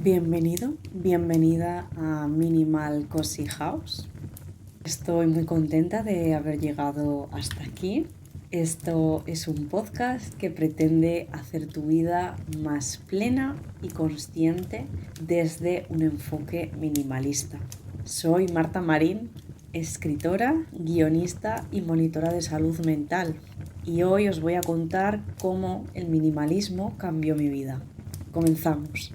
Bienvenido, bienvenida a Minimal Cozy House. Estoy muy contenta de haber llegado hasta aquí. Esto es un podcast que pretende hacer tu vida más plena y consciente desde un enfoque minimalista. Soy Marta Marín, escritora, guionista y monitora de salud mental. Y hoy os voy a contar cómo el minimalismo cambió mi vida. Comenzamos.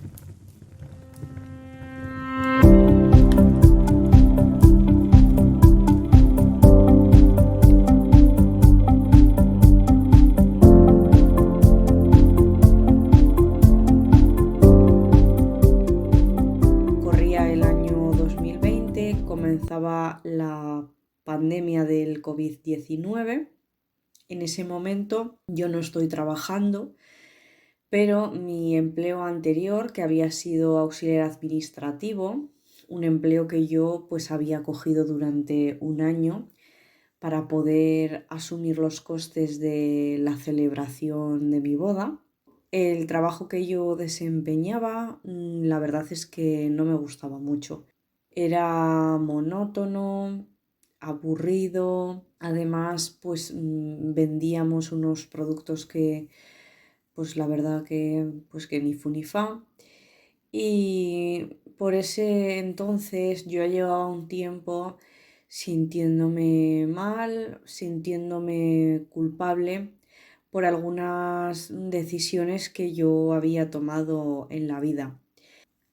Corría el año 2020, comenzaba la pandemia del COVID-19. En ese momento yo no estoy trabajando, pero mi empleo anterior, que había sido auxiliar administrativo, un empleo que yo pues había cogido durante un año para poder asumir los costes de la celebración de mi boda. El trabajo que yo desempeñaba, la verdad es que no me gustaba mucho. Era monótono, aburrido. Además, pues vendíamos unos productos que, pues la verdad que ni fu ni fa. Y por ese entonces yo llevaba un tiempo sintiéndome mal, sintiéndome culpable por algunas decisiones que yo había tomado en la vida.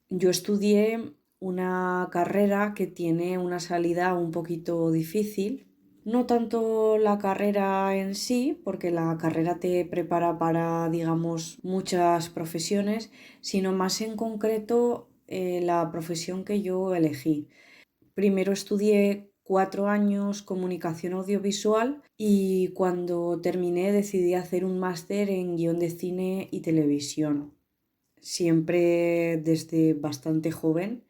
Yo estudié una carrera que tiene una salida un poquito difícil. No tanto la carrera en sí, porque la carrera te prepara para, digamos, muchas profesiones, sino más en concreto la profesión que yo elegí. Primero estudié 4 años comunicación audiovisual y cuando terminé decidí hacer un máster en guión de cine y televisión. Siempre desde bastante joven,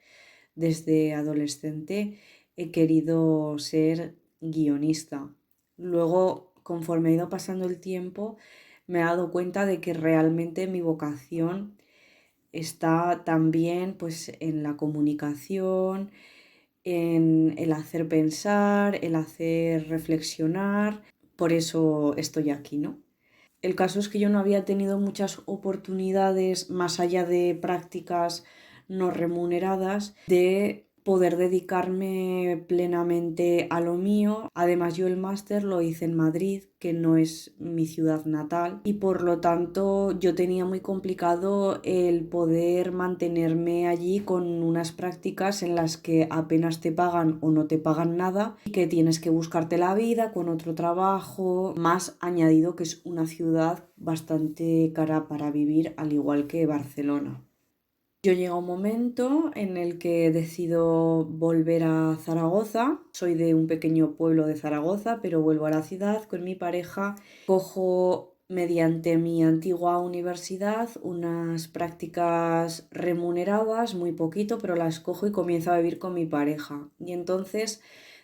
desde adolescente, he querido ser guionista. Luego, conforme ha ido pasando el tiempo, me he dado cuenta de que realmente mi vocación está también pues, en la comunicación, en el hacer pensar, el hacer reflexionar. Por eso estoy aquí, ¿no? El caso es que yo no había tenido muchas oportunidades, más allá de prácticas no remuneradas, de poder dedicarme plenamente a lo mío. Además, yo el máster lo hice en Madrid, que no es mi ciudad natal, y por lo tanto yo tenía muy complicado el poder mantenerme allí con unas prácticas en las que apenas te pagan o no te pagan nada y que tienes que buscarte la vida con otro trabajo, más añadido que es una ciudad bastante cara para vivir, al igual que Barcelona. Yo llego a un momento en el que decido volver a Zaragoza. Soy de un pequeño pueblo de Zaragoza, pero vuelvo a la ciudad con mi pareja. Cojo mediante mi antigua universidad unas prácticas remuneradas, muy poquito, pero las cojo y comienzo a vivir con mi pareja. Y entonces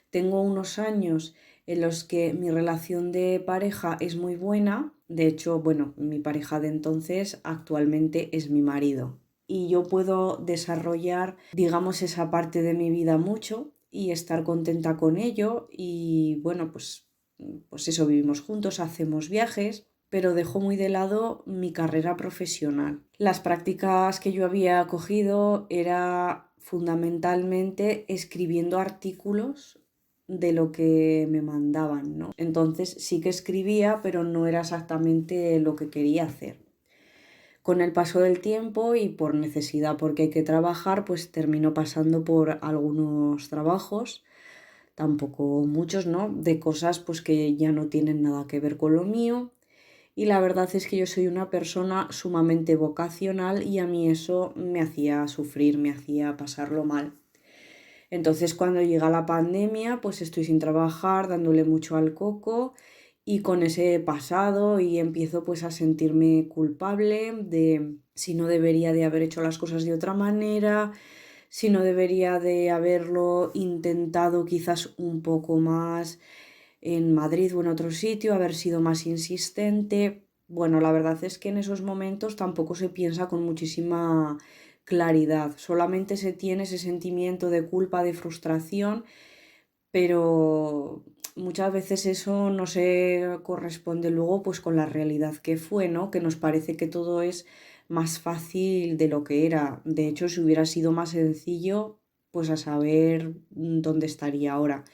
tengo unos años en los que mi relación de pareja es muy buena. De hecho, bueno, mi pareja de entonces actualmente es mi marido. Y yo puedo desarrollar, digamos, esa parte de mi vida mucho y estar contenta con ello. Y bueno, pues eso, vivimos juntos, hacemos viajes, pero dejo muy de lado mi carrera profesional. Las prácticas que yo había cogido era fundamentalmente escribiendo artículos de lo que me mandaban, ¿no? Entonces sí que escribía, pero no era exactamente lo que quería hacer. Con el paso del tiempo y por necesidad, porque hay que trabajar, pues termino pasando por algunos trabajos, tampoco muchos, ¿no? De cosas pues que ya no tienen nada que ver con lo mío. Y la verdad es que yo soy una persona sumamente vocacional y a mí eso me hacía sufrir, me hacía pasarlo mal. Entonces cuando llega la pandemia, pues estoy sin trabajar, dándole mucho al coco y con ese pasado y empiezo pues a sentirme culpable de si no debería de haber hecho las cosas de otra manera, si no debería de haberlo intentado quizás un poco más en Madrid o en otro sitio, haber sido más insistente. Bueno, la verdad es que en esos momentos tampoco se piensa con muchísima claridad, solamente se tiene ese sentimiento de culpa, de frustración, pero muchas veces eso no se corresponde luego pues con la realidad que fue, ¿no? Que nos parece que todo es más fácil de lo que era. De hecho, si hubiera sido más sencillo, pues a saber dónde estaría ahora.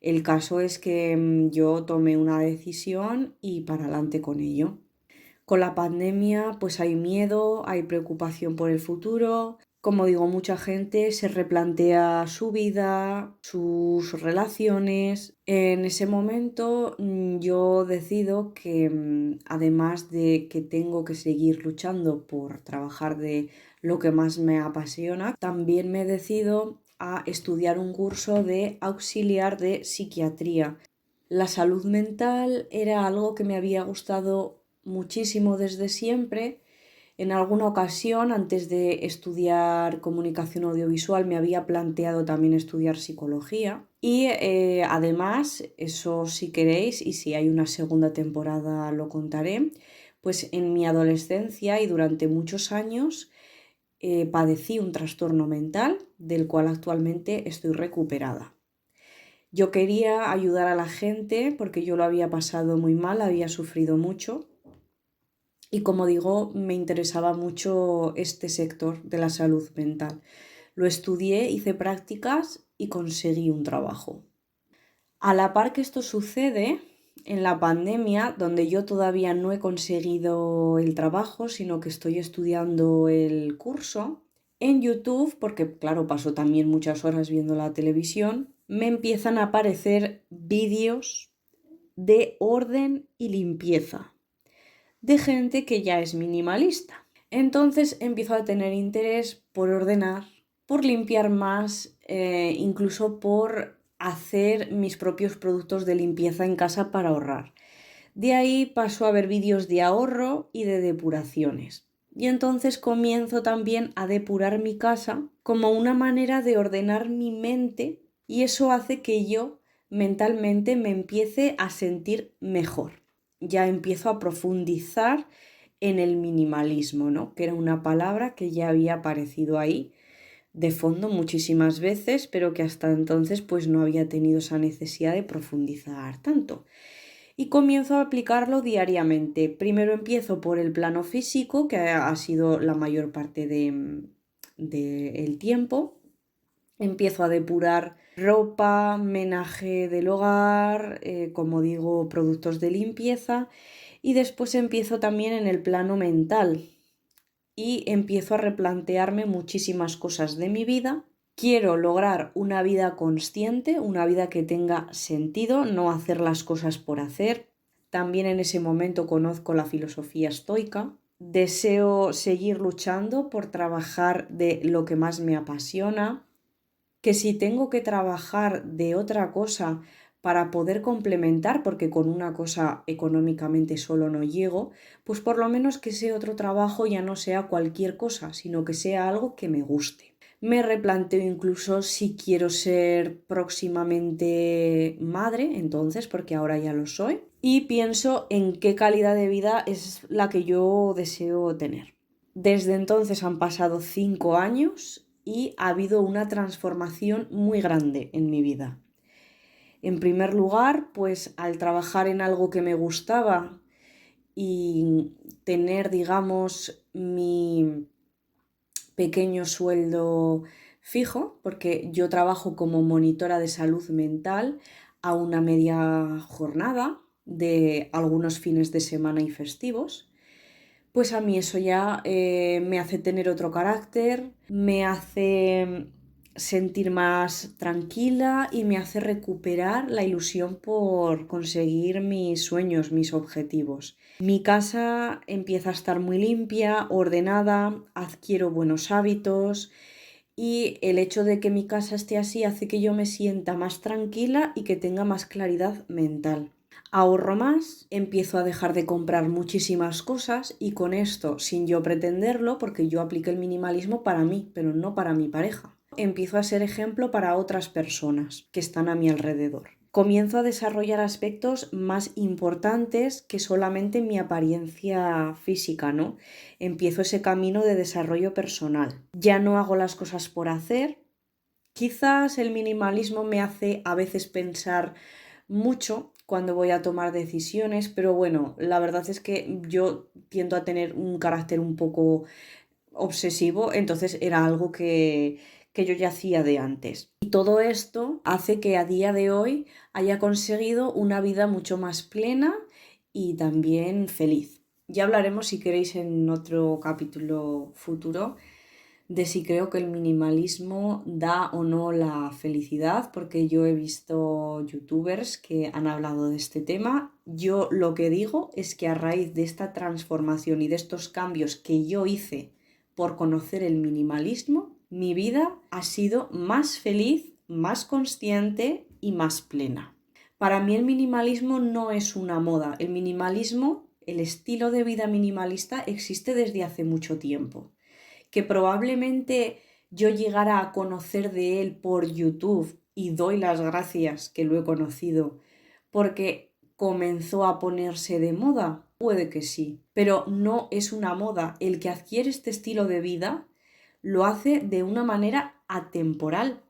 El caso es que yo tomé una decisión y para adelante con ello. Con la pandemia pues hay miedo, hay preocupación por el futuro. Como digo, mucha gente se replantea su vida, sus relaciones. En ese momento yo decido que además de que tengo que seguir luchando por trabajar de lo que más me apasiona, también me decido a estudiar un curso de auxiliar de psiquiatría. La salud mental era algo que me había gustado muchísimo desde siempre. En alguna ocasión, antes de estudiar comunicación audiovisual, me había planteado también estudiar psicología. Y además, eso si queréis, y si hay una segunda temporada lo contaré, pues en mi adolescencia y durante muchos años padecí un trastorno mental del cual actualmente estoy recuperada. Yo quería ayudar a la gente porque yo lo había pasado muy mal, había sufrido mucho y como digo, me interesaba mucho este sector de la salud mental. Lo estudié, hice prácticas y conseguí un trabajo. A la par que esto sucede, en la pandemia, donde yo todavía no he conseguido el trabajo, sino que estoy estudiando el curso, en YouTube, porque claro, paso también muchas horas viendo la televisión, me empiezan a aparecer vídeos de orden y limpieza de gente que ya es minimalista. Entonces empiezo a tener interés por ordenar, por limpiar más, incluso por hacer mis propios productos de limpieza en casa para ahorrar. De ahí paso a ver vídeos de ahorro y de depuraciones. Y entonces comienzo también a depurar mi casa como una manera de ordenar mi mente y eso hace que yo mentalmente me empiece a sentir mejor. Ya empiezo a profundizar en el minimalismo, ¿no? Que era una palabra que ya había aparecido ahí de fondo muchísimas veces, pero que hasta entonces pues no había tenido esa necesidad de profundizar tanto. Y comienzo a aplicarlo diariamente. Primero empiezo por el plano físico, que ha sido la mayor parte del tiempo. Empiezo a depurar ropa, menaje del hogar, como digo, productos de limpieza. Y después empiezo también en el plano mental y empiezo a replantearme muchísimas cosas de mi vida. Quiero lograr una vida consciente, una vida que tenga sentido, no hacer las cosas por hacer. También en ese momento conozco la filosofía estoica. Deseo seguir luchando por trabajar de lo que más me apasiona. Que si tengo que trabajar de otra cosa para poder complementar, porque con una cosa económicamente solo no llego, pues por lo menos que ese otro trabajo ya no sea cualquier cosa, sino que sea algo que me guste. Me replanteo incluso si quiero ser próximamente madre, entonces, porque ahora ya lo soy, y pienso en qué calidad de vida es la que yo deseo tener. Desde entonces han pasado 5 años y ha habido una transformación muy grande en mi vida. En primer lugar, pues al trabajar en algo que me gustaba y tener, digamos, mi pequeño sueldo fijo, porque yo trabajo como monitora de salud mental a una media jornada de algunos fines de semana y festivos. Pues a mí eso ya me hace tener otro carácter, me hace sentir más tranquila y me hace recuperar la ilusión por conseguir mis sueños, mis objetivos. Mi casa empieza a estar muy limpia, ordenada, adquiero buenos hábitos y el hecho de que mi casa esté así hace que yo me sienta más tranquila y que tenga más claridad mental. Ahorro más, empiezo a dejar de comprar muchísimas cosas y con esto, sin yo pretenderlo, porque yo apliqué el minimalismo para mí, pero no para mi pareja, empiezo a ser ejemplo para otras personas que están a mi alrededor. comienzo a desarrollar aspectos más importantes que solamente mi apariencia física, ¿no? Empiezo ese camino de desarrollo personal. Ya no hago las cosas por hacer. Quizás el minimalismo me hace a veces pensar mucho cuando voy a tomar decisiones, pero bueno, la verdad es que yo tiendo a tener un carácter un poco obsesivo, entonces era algo que yo ya hacía de antes. Y todo esto hace que a día de hoy haya conseguido una vida mucho más plena y también feliz. Ya hablaremos, si queréis, en otro capítulo futuro de si creo que el minimalismo da o no la felicidad, porque yo he visto youtubers que han hablado de este tema. Yo lo que digo es que a raíz de esta transformación y de estos cambios que yo hice por conocer el minimalismo, mi vida ha sido más feliz, más consciente y más plena. Para mí el minimalismo no es una moda. El minimalismo, el estilo de vida minimalista, existe desde hace mucho tiempo. Que probablemente yo llegara a conocer de él por YouTube, y doy las gracias que lo he conocido porque comenzó a ponerse de moda, puede que sí, pero no es una moda. El que adquiere este estilo de vida lo hace de una manera atemporal.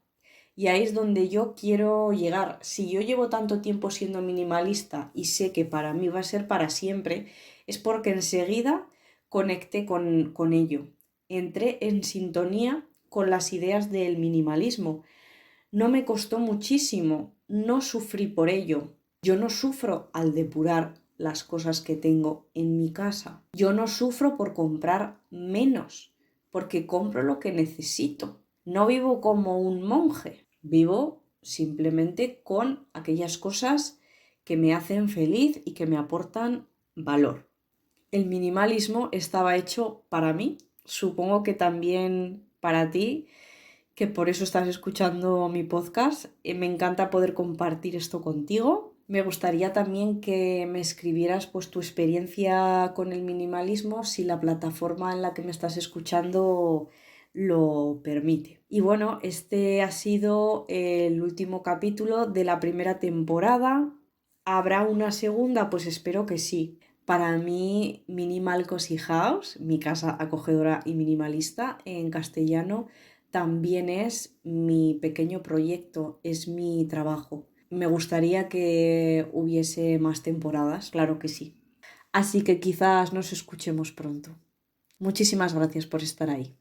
Y ahí es donde yo quiero llegar. Si yo llevo tanto tiempo siendo minimalista y sé que para mí va a ser para siempre, es porque enseguida conecté con ello. Entré en sintonía con las ideas del minimalismo. No me costó muchísimo, no sufrí por ello. Yo no sufro al depurar las cosas que tengo en mi casa. Yo no sufro por comprar menos, porque compro lo que necesito. No vivo como un monje, vivo simplemente con aquellas cosas que me hacen feliz y que me aportan valor. El minimalismo estaba hecho para mí, supongo que también para ti, que por eso estás escuchando mi podcast. Me encanta poder compartir esto contigo. Me gustaría también que me escribieras pues tu experiencia con el minimalismo, si la plataforma en la que me estás escuchando lo permite. Y bueno, este ha sido el último capítulo de la primera temporada. ¿Habrá una segunda? Pues espero que sí. Para mí, Minimal Cozy House, mi casa acogedora y minimalista en castellano, también es mi pequeño proyecto, es mi trabajo. Me gustaría que hubiese más temporadas, claro que sí. Así que quizás nos escuchemos pronto. Muchísimas gracias por estar ahí.